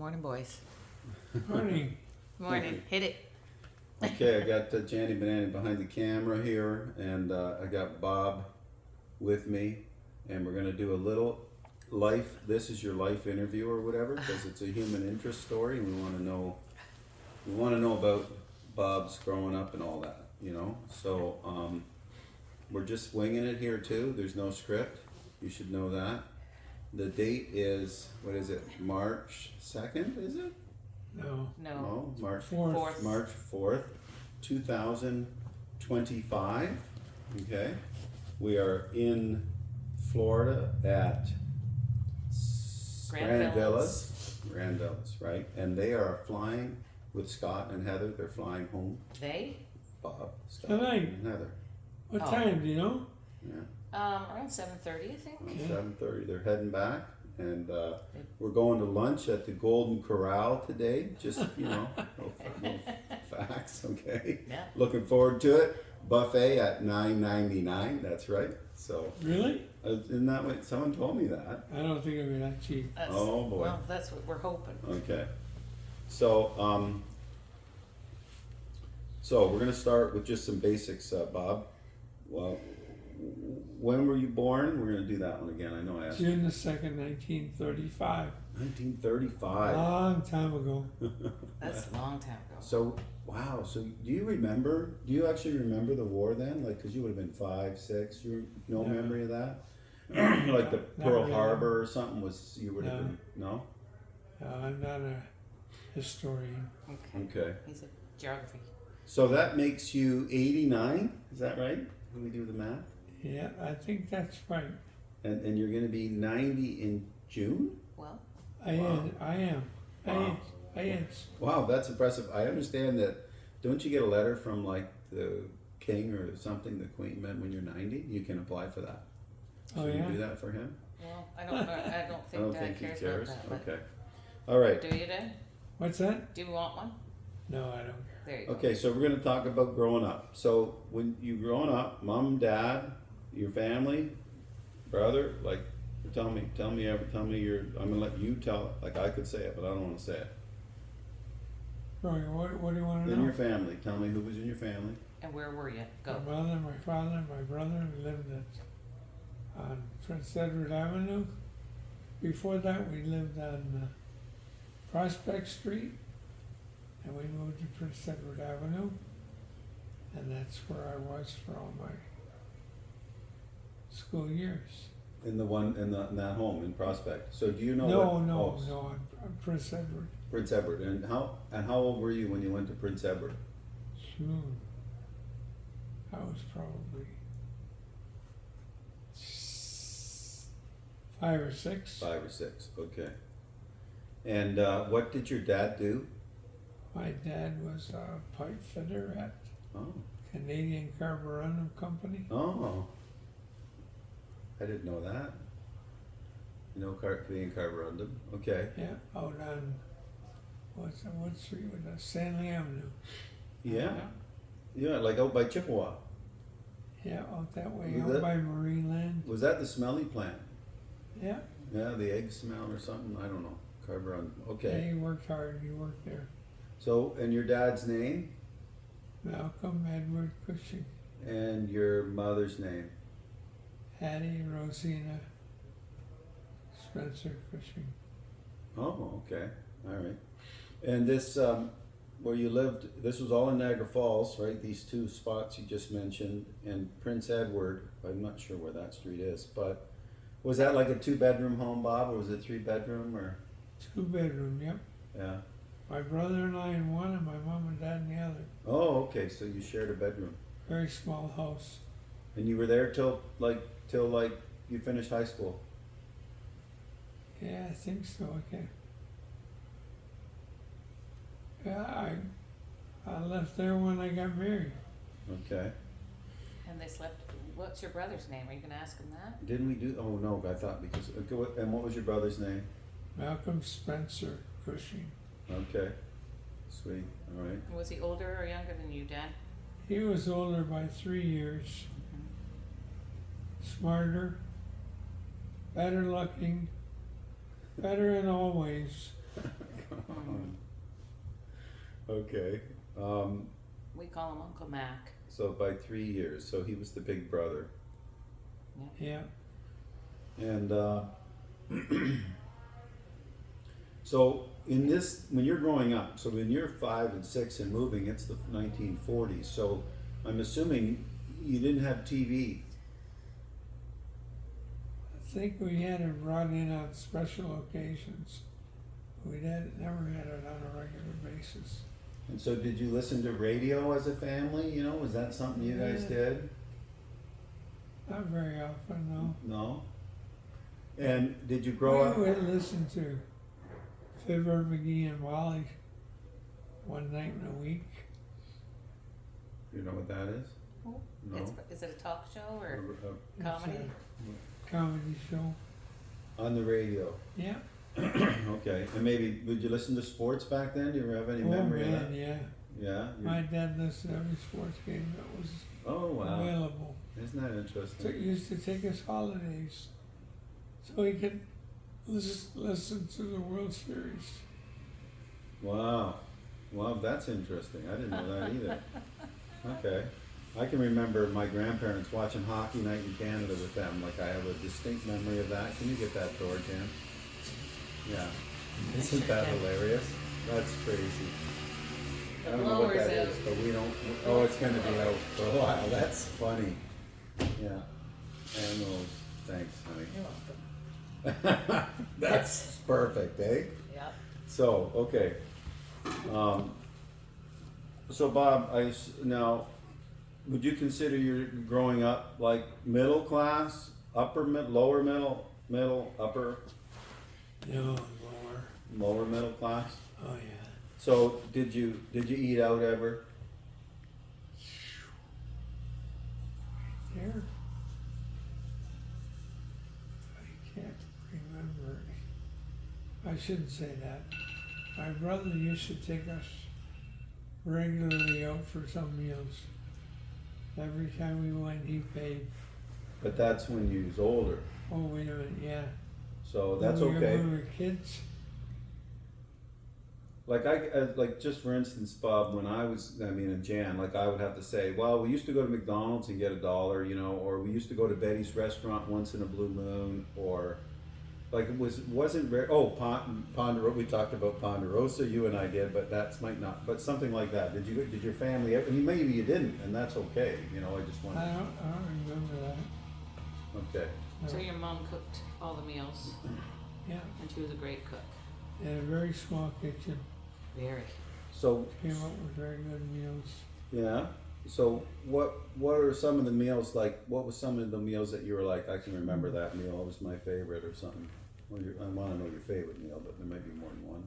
Morning, boys. Morning. Morning. Hit it. Okay, I got Janny Banana behind the camera here, and I got Bob with me, and we're gonna do a little life. This is your life interview or whatever, because it's a human interest story, and we want to know. We want to know about Bob's growing up and all that, you know. So we're just winging it here too. There's no script. You should know that. The date is, what is it? March 2nd, is it? No. No. March Fourth. March 4th, 2025. Okay. We are in Florida at Grand Villas. Grand Villas, right? And they are flying with Scott and Heather. They're flying home. They? Bob, Scott, Tonight. and Heather. What Oh. time, do you know? Yeah. Around 7:30, I think. Around 7:30. They're heading back. And we're going to lunch at the Golden Corral today. Just, you know, little facts, okay? Yeah. Looking forward to it. Buffet at $9.99. That's right. So, Really? isn't that what someone told me that? I don't think it'll be that cheap. Oh, boy. Well, that's what we're hoping. Okay. So, we're gonna start with just some basics, Bob. Well, when were you born? We're gonna do that one again. I know I asked you. June the 2nd, 1935. 1935. Long time ago. That's a long time ago. So, wow. So, do you remember? Do you actually remember the war then? Like, because you would have been 5, 6. You no No. memory of that? Like the Not Pearl really. Harbor or something was. You would have No. been no. I'm not a historian. Okay. Okay. He's a geography. So that makes you 89. Is that right? When we do the math. Yeah, I think that's right. And you're going to be 90 in June? Well, I Wow. am. Wow. I is. Wow, that's impressive. I understand that. Don't you get a letter from like the king or something, the queen, when you're 90? You can apply for that. Oh, Should yeah? we do that for him? well, I don't know. I don't I think don't Dad think he cares cares. about that. Okay. All right. But do you, Dad? What's that? Do you want one? No, I don't care. There you go. Okay, so we're going to talk about growing up. So when you growing up, mom, dad, your family, brother, like, tell me your. I'm gonna let you tell it. Like I could say it, but I don't want to say it. Roy, what do you want to In know? your family, tell me who was in your family. And where were you? My Go. mother, my father, my brother lived on Prince Edward Avenue. Before that, we lived on Prospect Street, and we moved to Prince Edward Avenue, and that's where I was for all my school years. In that home in Prospect. So do you know? No, what, no, oh, no, on Prince Edward. Prince Edward. And how old were you when you went to Prince Edward? June. I was probably 5 or 6. 5 or 6. Okay. And what did your dad do? My dad was a pipe fitter at Oh. Canadian Carborundum Company. Oh. I didn't know that. You know, Canadian Carborundum. Okay. Yeah, out on what street was that? Stanley Avenue. Yeah. Yeah, like out by Chippewa. Yeah, out that way, Was out that- by Marineland. Was that the smelly plant? Yeah, Yeah, the egg smell or something. I don't know. Carborundum. yeah, Okay. he worked hard. He worked there. So, and your dad's name Malcolm Edward Cushing, and your mother's name. Hattie Rosina Spencer Cushing. Oh, okay. All right. And this, where you lived, this was all in Niagara Falls, right? These 2 spots you just mentioned, and Prince Edward. I'm not sure where that street is, but was that like a 2-bedroom home, Bob, or was it 3-bedroom, or? 2-bedroom, yep. Yeah. My brother and I in one, and my mom and dad in the other. Oh, okay. So you shared a bedroom, Very small house. and you were there till you finished high school. Yeah, I think so. Okay. Yeah, I left there when I got married. Okay. And they slept. What's your brother's name? Are you going to ask him that? Didn't we do? Oh no, I thought because. And what was your brother's name? Malcolm Spencer Cushing. Okay. Sweet. All right. Was he older or younger than you, Dad? He was older by 3 years, smarter, better looking, better in all ways. Okay. We call him Uncle Mac. So by 3 years, so he was the big brother. Yeah. And so in this, when you're growing up, so when you're 5 and 6 and moving, it's the 1940s. So I'm assuming you didn't have TV. I think we had it brought in on special occasions. We never had it on a regular basis. And so did you listen to radio as a family? You know, was that something you guys Yeah. did? Not very often, no. No? And did you grow up? We would listen to Fibber, McGee, and Wally one night in a week. You know what that is? Who? No. Is it a talk show or It's comedy? a comedy show. On the radio. Yeah. Okay. And maybe, would you listen to sports back then? Do you have any Oh memory of man, that? yeah. Yeah? My dad listened to every sports game that was Oh, wow. available. Isn't that So interesting? he used to take us holidays so he could listen to the World Series. Wow. Wow, that's interesting. I didn't know that either. Okay. I can remember my grandparents watching Hockey Night in Canada with them. Like, I have a distinct memory of that. Can you get that door, Jan? Yeah. Isn't that hilarious? That's crazy. I The don't know what blower's that out. is, but we don't. Oh, it's going to be out for a while. That's funny. Yeah. Animals. Thanks, honey. You're welcome. That's perfect, eh? Yep. So, okay. So Bob, now, would you consider your growing up like middle class, upper mid, lower middle, upper, No, lower middle class? Oh yeah. So did you eat out ever? There. I can't remember. I shouldn't say that. My brother used to take us regularly out for some meals. Every time we went, he paid. But that's when you was older. Oh, wait a minute, yeah. So that's When okay. we were kids. Like like just for instance, Bob, when I was, and Jan, like I would have to say, well, we used to go to McDonald's and get $1, you know, or we used to go to Betty's restaurant once in a blue moon, or like it wasn't very, Ponderosa, we talked about Ponderosa, you and I did, but that's might not, but something like that. Did your family ever, maybe you didn't, and that's okay, you know, I just I wanted, don't remember that. okay. No. So your mom cooked all the meals, Yeah, and she was a great cook. in a very small kitchen. Very. So, Came up with very good meals. yeah, so what are some of the meals, like, what was some of the meals that you were like, I can remember that meal, it was my favorite or something? Or I wanna know your favorite meal, but there might be more than one.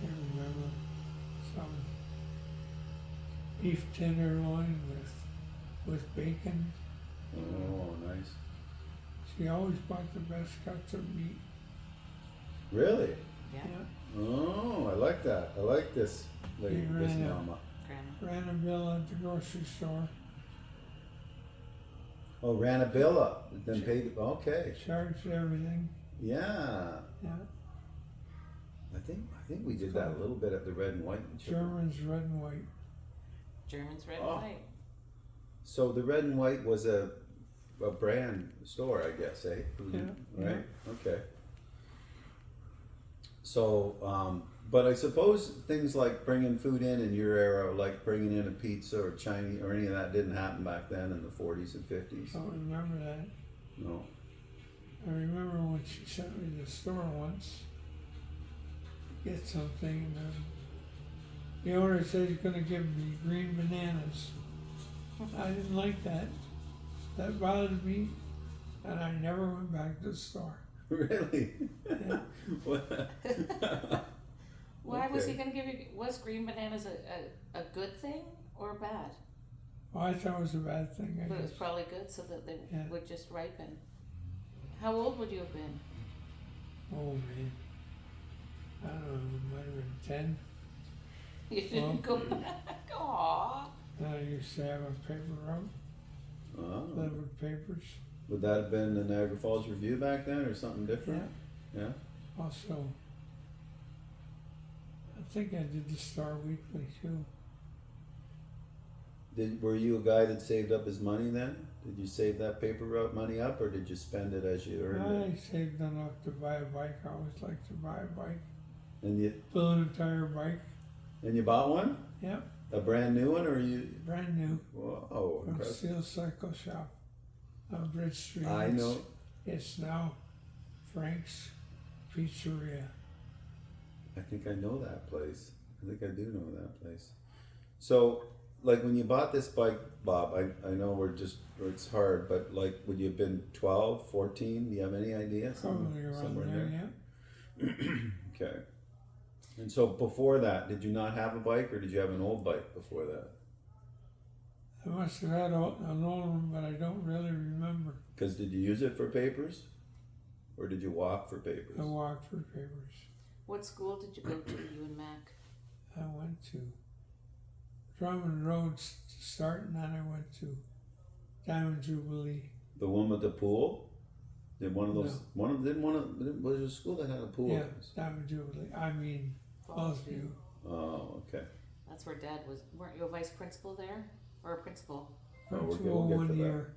I remember some beef tenderloin with bacon. Oh, nice. She always bought the best cuts of meat. Really? Yeah. Oh, I like that. I like this lady, You this ran a- mama. Grandma. Ran a bill at the grocery store. Oh, ran a bill up, then paid, okay. Charged everything. Yeah. Yeah. I think we did that a little bit at the Red and White in Chippewa. German's red and white. German's red Oh. and white. So the Red and White was a brand store, I guess, eh? Yeah, Right, okay. So, but I suppose things like bringing food in your era, like bringing in a pizza or Chinese or any of that didn't happen back then in the 40s and 50s. Don't remember that. No. I remember when she sent me to the store once to get something, and the owner said he's gonna give me green bananas. I didn't like that. That bothered me, and I never went back to the store. Really? Yeah. What? Why was he Okay. gonna give you, was green bananas a good thing or bad? Well, I thought it was a bad thing, I But it was guess. probably good so that they Yeah. would just ripen. How old would you have been? Oh, man. I don't know, it might have been 10. You didn't go back. Aww. I used to have a paper route, Oh. delivered papers. Would that have been the Niagara Falls Review back then, or something different? Yeah. Also, I think I did the Star Weekly too. Were you a guy that saved up his money then? Did you save that paper route money up, or did you spend it as you earned I it? saved enough to buy a bike. I always liked to buy a bike. And you Build an entire bike. bought one? Yep, A brand new one, or you? brand new. Whoa, From impressive. Steel Cycle Shop on Bridge Street. I know. It's now Frank's Pizzeria. I think I know that place. I think I do know that place. So, like when you bought this bike, Bob, I know it's hard, but like, would you have been 12, 14? Do you have any idea? Probably around Somewhere there, yeah. Okay. And so before that, did you not have a bike, or did you have an old bike before that? I must have had an old one, but I don't really remember. Because did you use it for papers? Or did you walk for papers? I walked for papers. What school did you go to, you and Mac? I went to Drummond Road to start, and then I went to Diamond Jubilee. The one with the pool? Did one of those? No. Was there a school that had a pool? Yeah, Diamond Jubilee. I mean, Fallsview. Oh, okay. That's where Dad was. Weren't you a vice principal there? Or a principal? Oh, we'll Principal get to 1 that. year.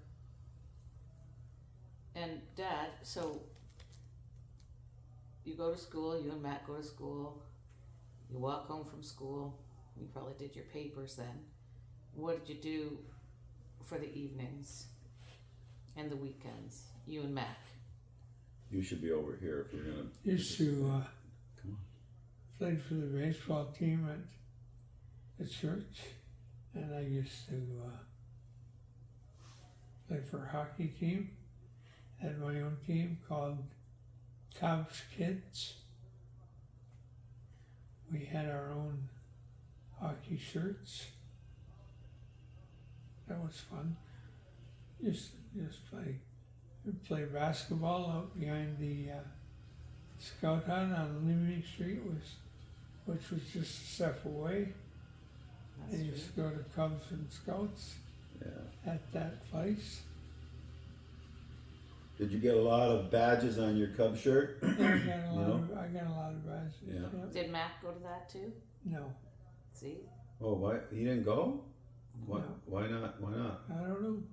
And Dad, so you go to school, you and Matt go to school, you walk home from school, you probably did your papers then. What did you do for the evenings and the weekends, you and Mac? You should be over here if you're gonna. Used to Come on. played for the baseball team at the church, and I used to play for a hockey team. Had my own team called Cubs Kids. We had our own hockey shirts. That was fun. Just play. We'd play basketball out behind the Scout Hut on Limerick Street, which was just a step away. I That's used to go to Cubs and Scouts Yeah. at that place. Did you get a lot of badges on your Cub shirt? I got a lot know? I got a lot of badges. Yeah. Did Mac go to that too? No, See? Oh, why he didn't go? Why? No. Why not? Why not? I don't know.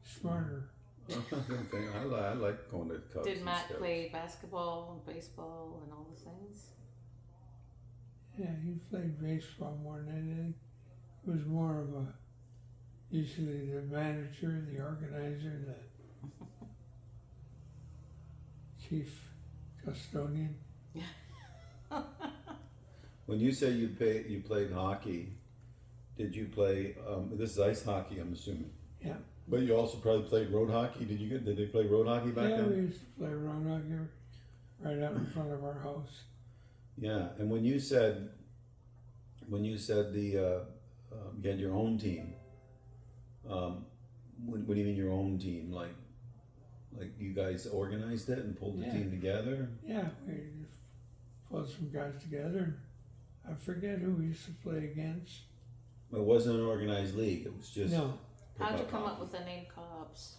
Smarter. Okay, I like going to Cubs. Did and Matt Scouts. play basketball and baseball and all the things? Yeah, he played baseball more than anything. He was more of a, usually the manager, the organizer, the chief custodian. When you say you played hockey, did you play? This is ice hockey, I'm assuming. Yeah. But you also probably played road hockey. Did they play road hockey back Yeah, we then? used to play road hockey right out in front of our house. Yeah. And when you said you had your own team, what do you mean your own team? Like you guys organized it and pulled the Yeah. team together? Yeah, we just pulled some guys together. I forget who we used to play against. It wasn't an organized league. It was just. No, How'd you pickup come up hockey. with the name Cobbs?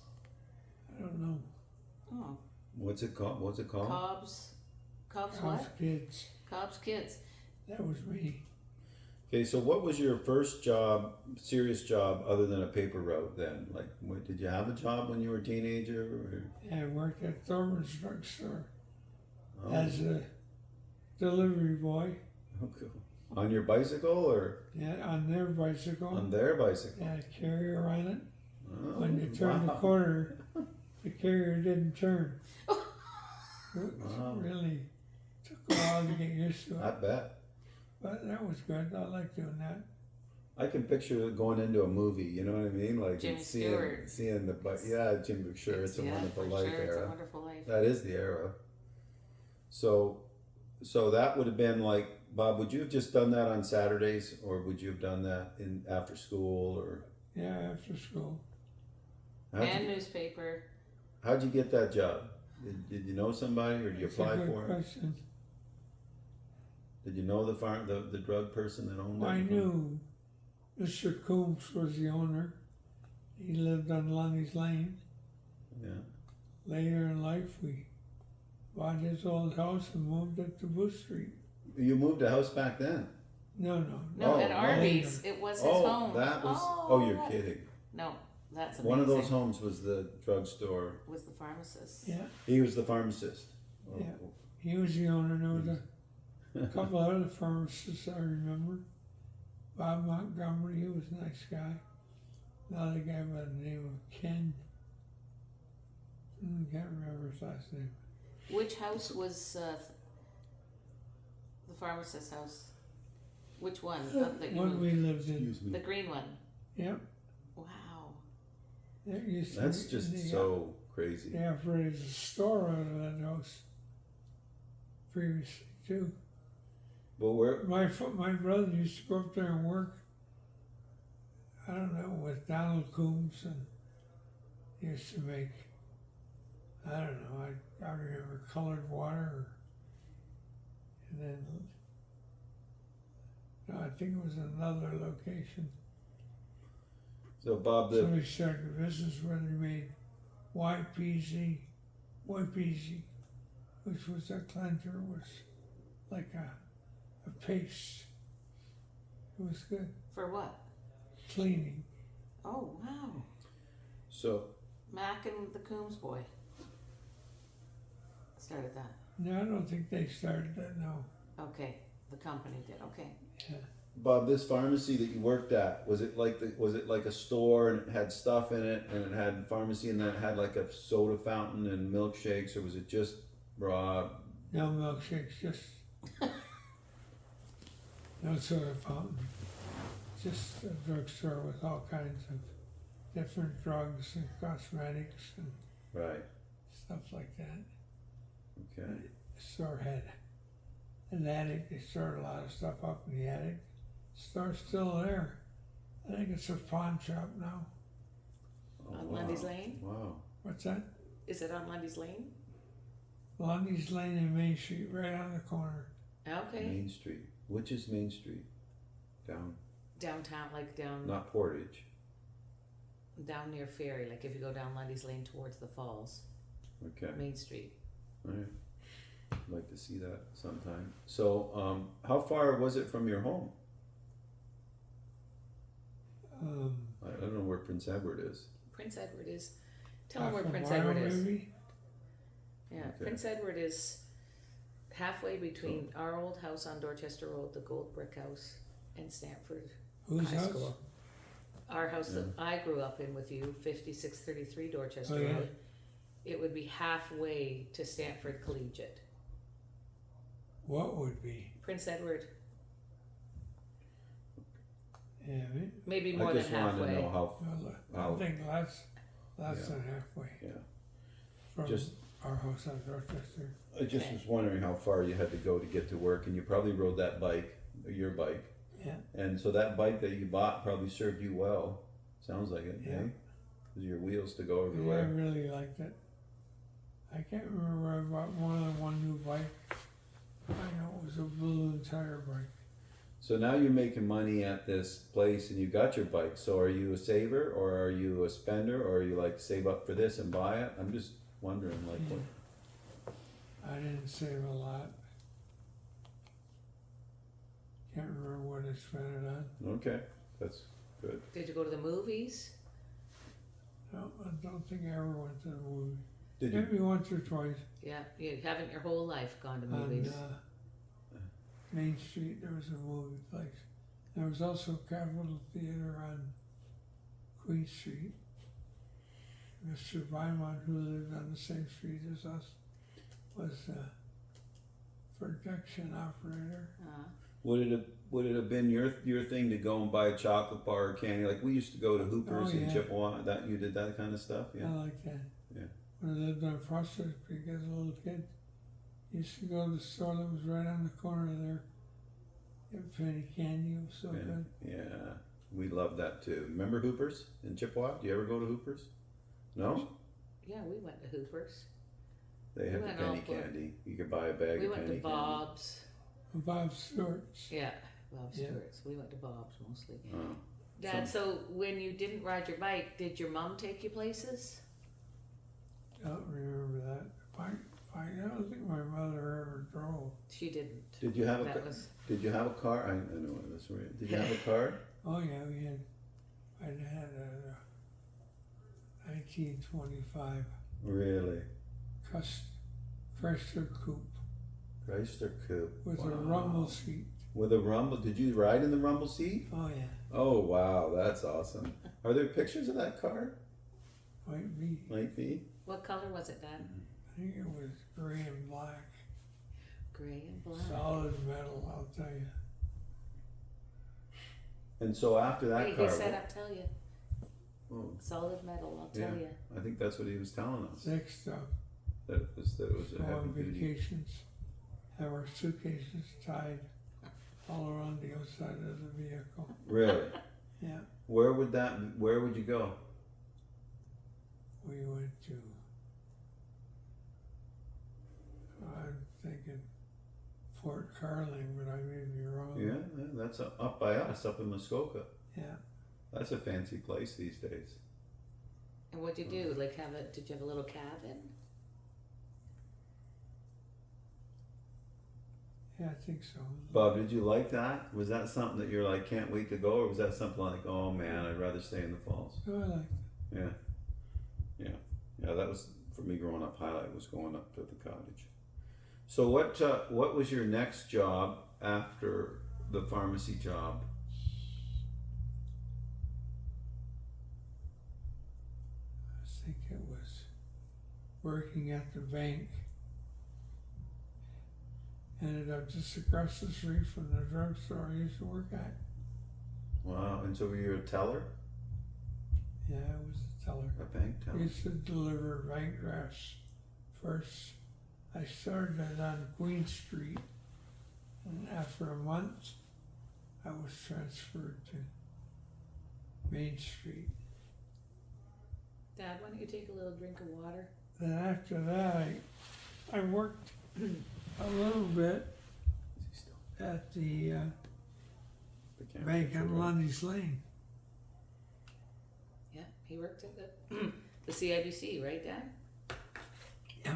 I don't know. Oh, What's it called? Cobbs. Cobbs House what? kids. Cobbs Kids. That was me. Okay, so what was your first job, serious job, other than a paper route then? Like, did you have a job when you were a teenager? Or? Yeah, I worked at Thorman's drugstore Oh, as a delivery boy. okay. On your bicycle or Yeah, on their bicycle. on their bicycle? Had a carrier on it. Oh, When you turned the wow. corner, the carrier didn't turn. It Wow. really took a while to get used to I it. bet. But that was good. I like doing that. I can picture going into a movie, you know what I mean? Like Jimmy seeing Stewart. the Jim Sure, it's a Yeah, Wonderful for Life sure, It's a era. Wonderful Life. That is the era. So that would have been like, Bob, would you have just done that on Saturdays, or would you have done that in after school, or Yeah, after school. And newspaper. how'd you get that job? Did you know somebody, or did you That's a apply good for it? question. Did you know the drug person that owned it? I knew Mr. Coombs was the owner. He lived on Lundy's Lane. Yeah. Later in life, we bought his old house and moved it to Bush Street. You moved a house back then. No, No, Oh, at no. Arby's, it was his home. That was. You're that- kidding. No, that's amazing. One of those homes was the drugstore. Was the pharmacist. yeah, He was the pharmacist. Oh, Yeah. he was the owner. There was a couple other pharmacists I remember. Bob Montgomery, he was a nice guy. Another guy by the name of Ken. Can't remember his last name. Which house was the pharmacist's house? Which one? That you One moved? we lived in. Excuse me. The green one. Yep. Wow. There used to That's be- just they so crazy. They operated a store out of that house previously too. But where? My brother used to go up there and work. I don't know, with Donald Coombs, and he used to make, I don't know, I remember colored water, and then, no, I think it was another location. So Bob, Somebody started a business where they made YPZ, which was a cleanser, was like a paste. It was good. For what? Cleaning. Oh, wow. so Mac and the Coombs boy started that. No, I don't think they started that, no. Okay, the company did. Okay. Bob, this pharmacy that you worked at, was it like a store and it had stuff in it and it had pharmacy and then it had like a soda fountain and milkshakes, or was it just raw? No milkshakes, just no soda fountain. Just a drugstore with all kinds of different drugs and cosmetics and Right. stuff like that. Okay. The store had an attic. They stored a lot of stuff up in the attic. The store's still there. I think it's a pawn shop now. Oh, On wow. Lundy's Lane? Wow. What's that? Is it on Lundy's Lane? Lundy's Lane and Main Street, right on the corner. Okay. Main Street. Which is Main Street? Down. Downtown, like down Not Portage. down near Ferry, like if you go down Lundy's Lane towards the falls, Okay. Main Street. All right. I'd like to see that sometime. So, how far was it from your home? I don't know where Prince Edward is. Prince Edward is. Tell them half where a Prince mile Edward is. maybe? Yeah, Okay. Prince Edward is halfway between our old house on Dorchester Road, the gold brick house, and Stanford Whose High house? School. Our house that I grew up in with you, 5633 Dorchester Oh, yeah. Road. It would be halfway to Stanford Collegiate. What would be? Prince Edward, Yeah, maybe I more than just wanted halfway. to know how. I think less Yeah. than halfway. Yeah. From Just- our house on Dorchester. I just Okay. was wondering how far you had to go to get to work, and you probably rode that bike, your bike. Yeah. And so that bike that you bought probably served you well. Sounds like it, Yeah. eh? Because your wheels to go Yeah, I everywhere. really liked it. I can't remember, I bought more than one new bike. I know it was a blue tire bike. So now you're making money at this place, and you got your bike. So are you a saver, or are you a spender, or are you like save up for this and buy it? I'm just wondering, like, what? I didn't save a lot. Can't remember what I spent it on. Okay, that's good. Did you go to the movies? No, I don't think I ever went to the movie. Did you? Maybe once or twice. Yeah, you haven't your whole life gone to On movies. Main Street, there was a movie place. There was also Capitol Theater on Queen Street. Mr. Beaumont, who lived on the same street as us, was a production operator. Would it have been your thing to go and buy a chocolate bar or candy? Like we used to go to Hooper's Oh, in yeah. Chippewa. That you did that kind of stuff, yeah. I like that. Yeah. When I lived on Foster Street as a little kid, used to go to the store that was right on the corner there. Get penny candy, it was so Yeah. good. Yeah, we loved that too. Remember Hooper's in Chippewa? Do you ever go to Hooper's? No? Yeah, we went to Hooper's. They had the went penny all for- candy. You could buy a bag We of went penny to Bob's. Bob Stewart's. Yeah, Bob's Yeah. Stewart's. We went to Bob's mostly. candy. Dad, so when you didn't ride your bike, did your mom take you places? Don't remember that. I don't think my mother ever drove. She didn't. Did you have a That was Did you have a car? I know this. Did you have a car? Oh yeah, I had a 1925 Really? Chrysler Coupe Chrysler Coupe. with Wow. a rumble seat. With a rumble? Did you ride in the rumble seat? Oh yeah, Oh wow, that's awesome. Are there pictures of that car? might be. Might be. what color was it, Dad? I think it was gray and black. Gray and black. Solid metal, I'll tell you. And so after that Wait, car, he said I'll tell you. oh, Solid metal, I'll tell Yeah. you. I think that's what he was telling us. Next up, That it was a go heavy on duty. vacations, have our suitcases tied all around the outside of the vehicle. Really? Yeah, Where would you go? we went to, I'm thinking Fort Carling, but I may be wrong. Yeah, that's up by us, up in Muskoka. Yeah, That's a fancy place these days. And what'd you do? Like did you have a little cabin? yeah, I think so. Bob, did you like that? Was that something that you're like, can't wait to go, or was that something like, oh man, I'd rather stay in the falls? So I liked it. Yeah, that was for me growing up. Highlight was going up to the cottage. So what was your next job after the pharmacy job? I think it was working at the bank. Ended up just across the street from the drugstore I used to work at. Wow, and so were you a teller? Yeah, I was a teller. A bank I teller? used to deliver bank drafts first. I started on Queen Street, and after a month, I was transferred to Main Street. Dad, why don't you take a little drink of water? Then after that, I worked a little bit Is he still? at the The camera bank picture, on right? Lundy's Lane. Yeah, he worked at the CIBC, right, Dad? Yeah.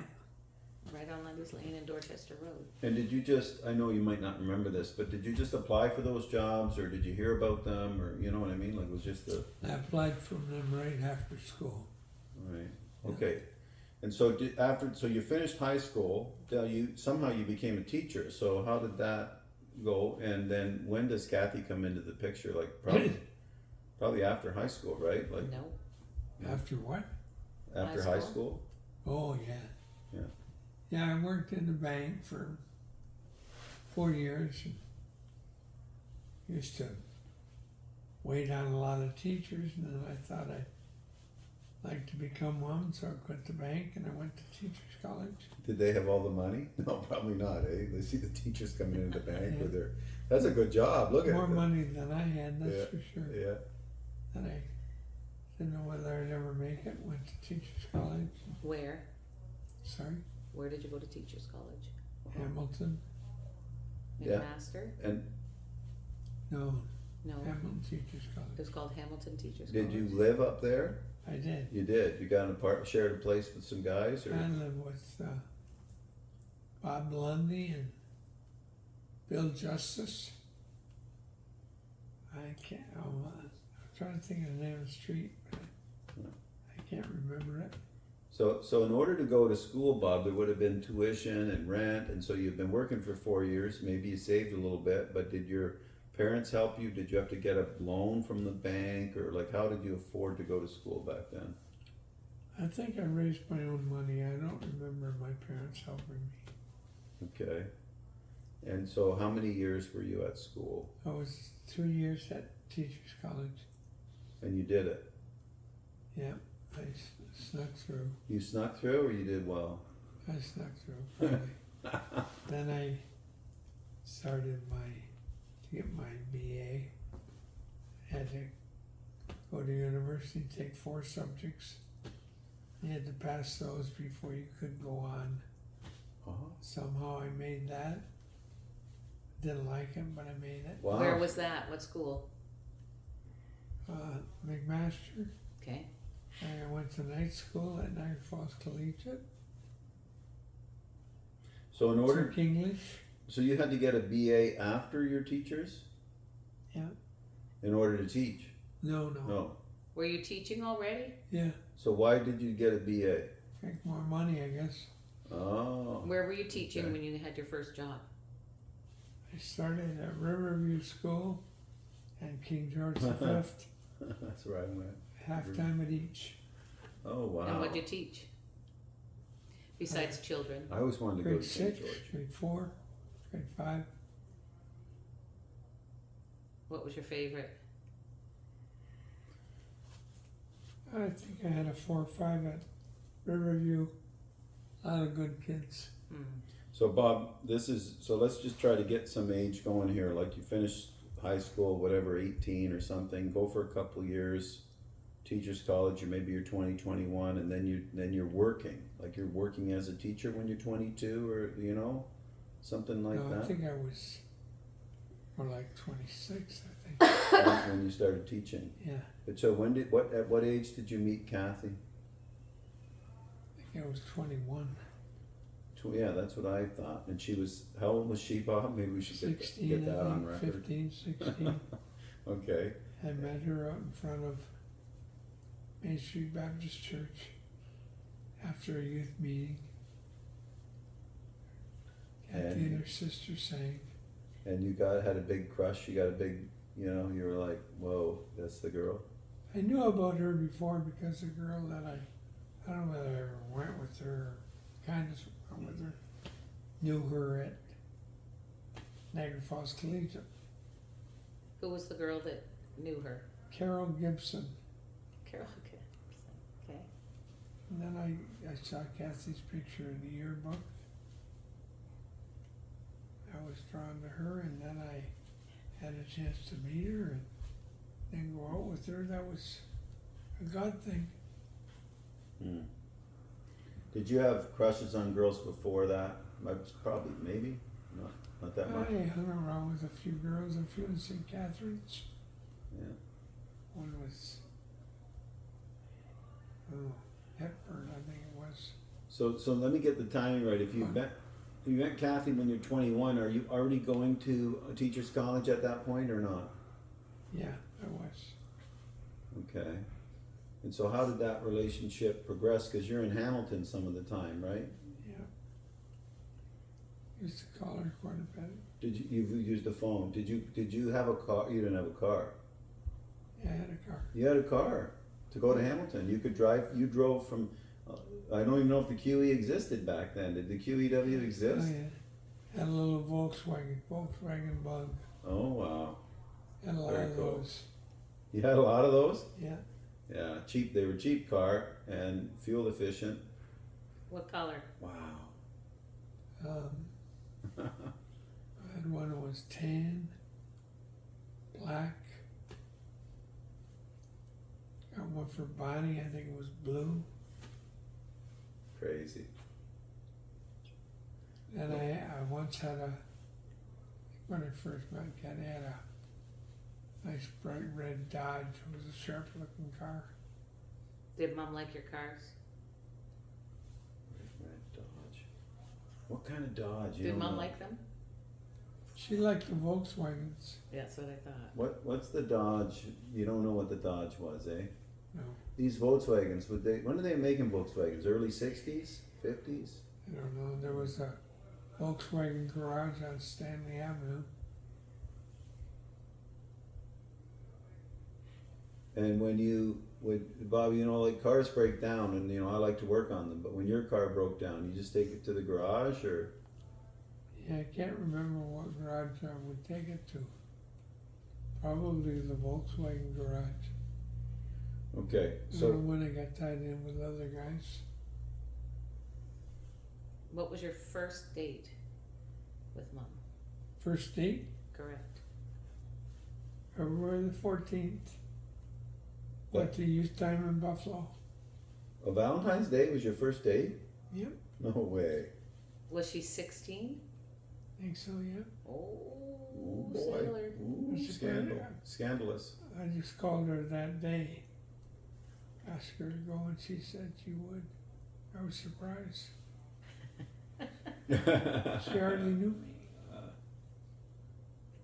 Right on Lundy's Lane and Dorchester Road. And did you just, I know you might not remember this, but did you just apply for those jobs, or did you hear about them, or you know what I mean? Like it was just a, I applied from them right after school. right, okay. And so so you finished high school, somehow you became a teacher, so how did that go? And then when does Cathy come into the picture? Like probably after high school, right? Like No. After what? after High high school? Oh, yeah. Yeah. Yeah, I worked in the bank for 4 years. And used to wait on a lot of teachers, and then I thought I'd like to become one, so I quit the bank and I went to teachers college. Did they have all the money? No, probably not, eh? They see the teachers coming into the bank Yeah. with their, that's a good job, look at More it. money than I had, that's Yeah, for sure. Yeah, And I didn't know whether I'd ever make it. Went to teachers college. Where? Sorry, Where did you go to teachers college? Hamilton. Yeah. McMaster? and No, No. Hamilton Teachers It College. was called Hamilton Teachers did College. you live up there? I did. You did, you got an apartment, shared a place with some guys, or? I lived with Bob Lundy and Bill Justice. I can't, I'm trying to think of the name of the street, but I can't remember it. So in order to go to school, Bob, there would have been tuition and rent, and so you've been working for 4 years, maybe you saved a little bit, but did your parents help you? Did you have to get a loan from the bank, or like how did you afford to go to school back then? I think I raised my own money. I don't remember my parents helping me. Okay. And so how many years were you at school? I was 2 years at Teachers College. And you did it? Yeah, I snuck through. You snuck through, or you did well? I snuck through, probably. Then I started to get my BA. Had to go to university, take 4 subjects. You had to pass those before you could go on. Uh-huh. Somehow I made that. Didn't like it, but I made it. Wow. Where was that? What school? McMaster. Okay. And I went to night school at Niagara Falls Collegiate. So in order, Took English. so you had to get a BA after your teachers Yeah. in order to teach? No. No. Were you teaching already? Yeah. So why did you get a BA? Make more money, I guess. Oh. Where were you teaching Okay. when you had your first job? I started at Riverview School and King George V, That's where I went. half-time at each. Oh wow. And what'd you teach? Besides children. I always wanted to go Grade to King 6, George. grade 4, grade 5. What was your favorite? I think I had a 4 or 5 at Riverview. A lot of good kids. Hmm. So Bob, so let's just try to get some age going here. Like you finished high school, whatever, 18 or something. Go for a couple years, teachers college, or maybe you're 20, 21, and then you're working. Like you're working as a teacher when you're 22, or something like No, I that. think I was more like 26, I think. When you started teaching. Yeah, But so at what age did you meet Cathy? I think I was 21. Yeah, that's what I thought. And she was, how old was she, Bob? Maybe we should 16, get that I on think, record. 15, 16. Okay. I met her out in front of Main Street Baptist Church after a youth meeting. Kathy and her sister sang. And you had a big crush. You got a big, you were like, whoa, that's the girl. I knew about her before because the girl that I don't know whether I ever went with her or kind of went with her, knew her at Niagara Falls Collegiate. Who was the girl that knew her? Carol Gibson. Carol. Okay. And then I saw Kathy's picture in the yearbook. I was drawn to her, and then I had a chance to meet her and then go out with her. That was a God thing. Hmm. Did you have crushes on girls before that? Probably, maybe, not that much. I hung around with a few girls, a few in St. Catharines. Yeah. One was, Hepburn, I think it was. So let me get the timing right. If you met Cathy when you're 21, are you already going to a teacher's college at that point or not? Yeah, I was. Okay. And so how did that relationship progress? Because you're in Hamilton some of the time, right? Yeah. Used to call her quite a bit. You used a phone? Did you have a car? You didn't have a car. Yeah, I had a car. You had a car to go to Hamilton. You could drive. You drove from. I don't even know if the QE existed back then. Did the QEW exist? Oh, yeah. Had a little Volkswagen Bug. Oh wow. Had a lot Very of cool. those. You had a lot of those. Yeah. Yeah, cheap. They were cheap car and fuel efficient. What color? Wow. I had one that was tan, black. Got one for Bonnie, I think it was blue. Crazy. And I once had when I first met Ken, I had a nice bright red Dodge. It was a sharp looking car. Did Mom like your cars? Red Dodge. What kind of Dodge? You Did don't Mom know. like them? She liked the Volkswagens. Yeah, that's what I thought. What's the Dodge? You don't know what the Dodge was, eh? No, These Volkswagens, when are they making Volkswagens? Early 60s? 50s? I don't know. There was a Volkswagen garage on Stanley Avenue. And Bob, like cars break down and, I like to work on them, but when your car broke down, you just take it to the garage or? Yeah, I can't remember what garage I would take it to. Probably the Volkswagen garage. Okay, I don't so, know when I got tied in with other guys. What was your first date with Mom? First date, Correct. February the 14th. Went to youth time in Buffalo. a Valentine's Day was your first date? Yep, No way. Was she 16? think so, yeah. Oh, boy. sailor. Ooh, It's scandal. funny. Scandalous. I just called her that day, asked her to go, and she said she would. I was surprised. She hardly knew me.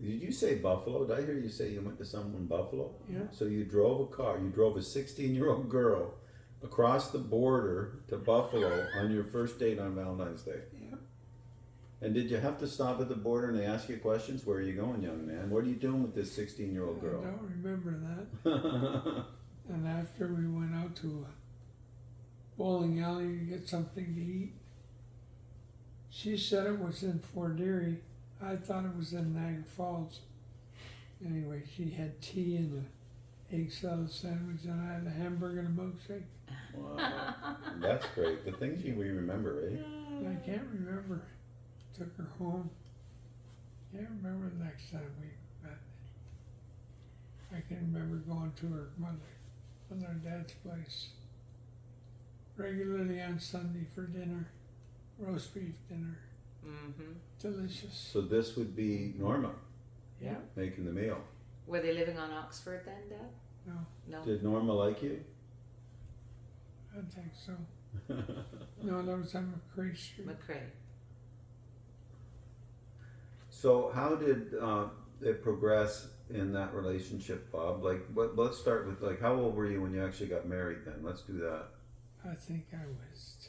Did you say Buffalo? Did I hear you say you went to someone in Buffalo? Yeah. So you drove a car, you drove a 16-year-old girl across the border to Buffalo on your first date on Valentine's Day. Yeah. And did you have to stop at the border and they ask you questions? Where are you going, young man? What are you doing with this 16-year-old I girl? don't remember that. And after we went out to a bowling alley to get something to eat, she said it was in Fort Erie. I thought it was in Niagara Falls. Anyway, she had tea and an egg salad sandwich, and I had a hamburger and a milkshake. Wow. That's great. The things we remember, eh? I can't remember. Took her home. Can't remember the next time we met. I can remember going to her mother and dad's place regularly on Sunday for dinner, roast beef dinner. Mm-hmm. Delicious. So this would be Norma Yeah. making the meal. Were they living on Oxford then, Dad? No, No. Did Norma like you? I think so. No, that was on McCrae Street. McCrae. So how did it progress in that relationship, Bob? Like, let's start with, like, how old were you when you actually got married then? Let's do that. I think I was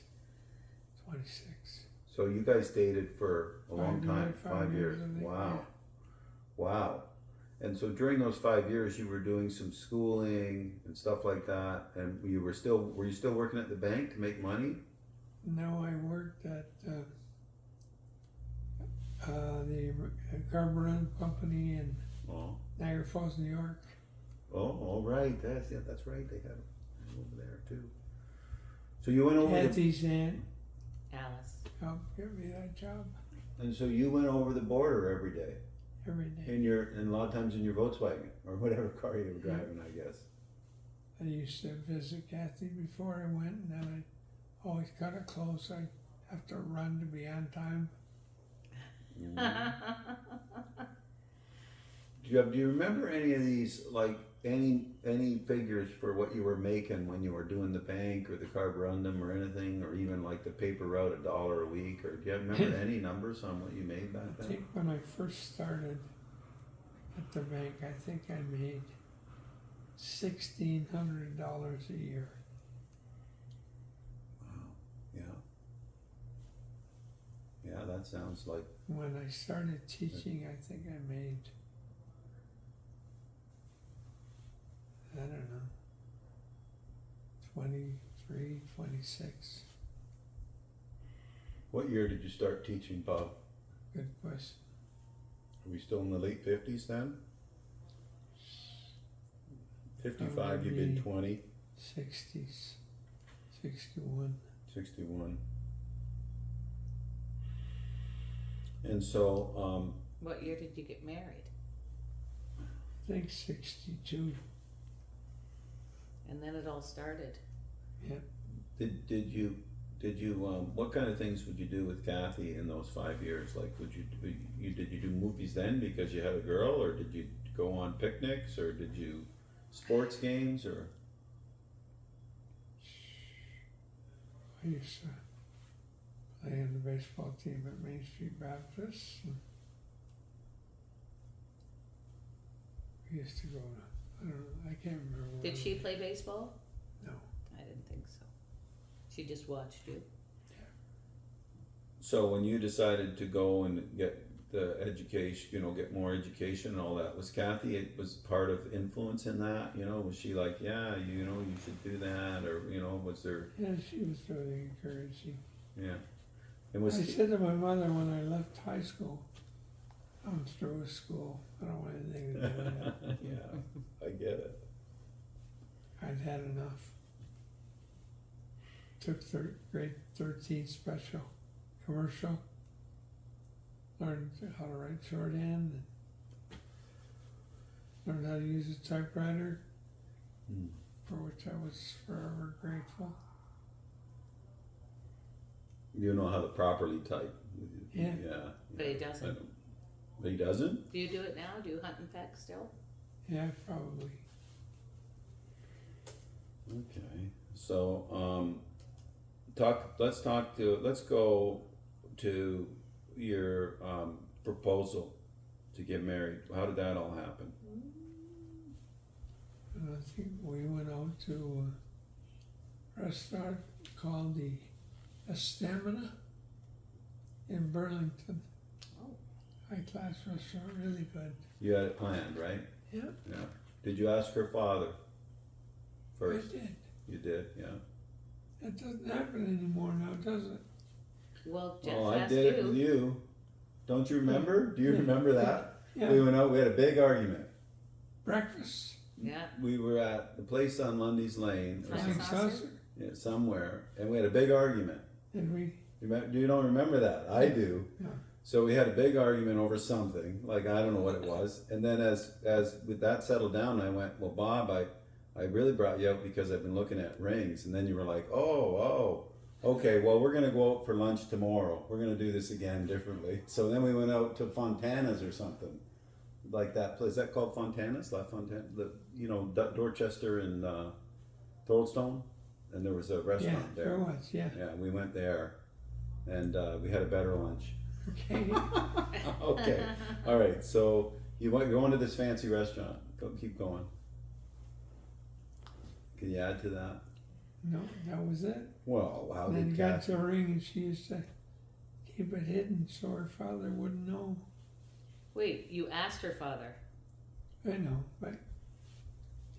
26. So you guys dated for a long time, 5 years. I think, Wow. Wow. And so during those 5 years, you were doing some schooling and stuff like that, and were you still working at the bank to make money? Yeah. No, I worked at the carburetor company in Oh, Niagara Falls, New York. all right. That's right. They had it over there too. So you went over Cathy's aunt Alice. helped get me that job and so you went over the border every day every day. and a lot of times in your Volkswagen or whatever car you were driving, I guess. I used to visit Cathy before I went, and then I'd always cut it close. I'd have to run to be on time. Do you remember any of these, like any figures for what you were making when you were doing the bank or the carborundum or anything, or even like the paper route $1 a week, or do you remember any numbers on what you made back I then? think when I first started at the bank, I think I made $1,600 a year. Wow. Yeah. Yeah, that sounds like. When I started teaching, I think I made, I don't know, 23, 26. What year did you start teaching, Bob? Good question. Are we still in the late 50s then? 55, you've been Probably 20, 60s, 61. 61. And so, What year did you get married? I think 62. And then it all started. did you what kind of things would you do with Cathy in those 5 years? Like, did you do movies then because you had a girl, or did you go on picnics, or did you sports games, or? I used to play in the baseball team at Main Street Baptist. And we used to go to, I don't know, I can't remember. Did she play baseball? No. I didn't think so. She just watched you. So when you decided to go and get the education, get more education and all that, was Cathy, it was part of influence in that, was she like, yeah, you should do that, or, was there? Yeah, she was really encouraging. Yeah. And I was said to my mother when I left high school, I'm through with school. I don't want anything to do with it. Yeah, I get it. I'd had enough. Took grade 13 special commercial. Learned how to write shorthand. And learned how to use a typewriter, for which I was forever grateful. You know how to properly type. Yeah. Yeah. But he doesn't. He doesn't? Do you do it now? Do you hunt and peck still? Yeah, probably. Okay. So, let's go to your proposal to get married. How did that all happen? And I think we went out to a restaurant called the Stamina in Burlington. Oh. High-class restaurant, really good. You had it planned, right? Yeah, Yeah. Did you ask her father first? I did. You did, yeah. That doesn't happen anymore now, does it? Well, Jeff Oh, I asked did it with you. Don't you remember? Do you Yeah. remember that? Yeah, We went out, we had a big argument. breakfast, Yeah. We were at the place on Lundy's Lane, or Flying flying saucer? saucer, yeah, somewhere, and we had a big argument. and we, You don't remember that? I do. no, So we had a big argument over something, like I don't know what it was. And then as with that settled down, I went, well, Bob, I really brought you out because I've been looking at rings. And then you were like, oh, okay, well, we're gonna go out for lunch tomorrow. We're gonna do this again differently. So then we went out to Fontana's or something, like that place. Is that called Fontana's? La Fontana, Dorchester and Thoroldstone, and there was a yeah, restaurant there there. was, yeah, Yeah, we went there, and we had a better lunch. okay. Okay, all right. So you're going to this fancy restaurant. Keep going. Can you add to that? No, that was it. Well, how And then did got Cathy? the ring and she used to keep it hidden so her father wouldn't know. Wait, you asked her father. I know, but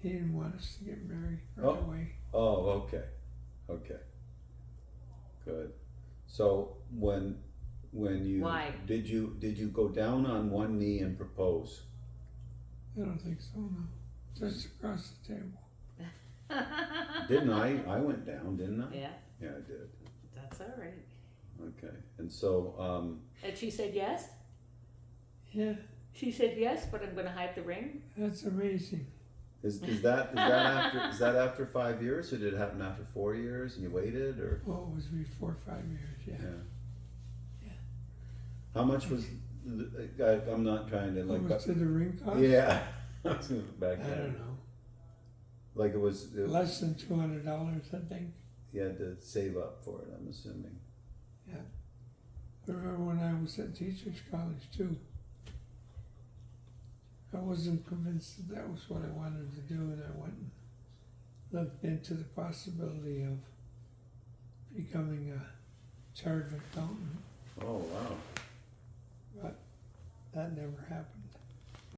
he didn't want us to get married right Oh. away. Oh, okay, good. So when you Why? did you go down on one knee and propose? I don't think so, no. Just across the table. Didn't I? I went down, didn't I? Yeah, Yeah, I did. that's all right. Okay, and so And she said yes? Yeah, She said yes, but I'm gonna hide the ring? that's amazing. is that after 5 years, or did it happen after 4 years and you waited, or? Well, it was before 5 years, yeah. Yeah. How much was? I'm not trying to How like. much did the ring cost? Yeah. Back I then. don't know. Like it was. Less than $200, I think. You had to save up for it, I'm assuming. I remember when I was at teacher's college too. I wasn't convinced that was what I wanted to do, and I went and looked into the possibility of becoming a chartered accountant, Oh wow. but that never happened.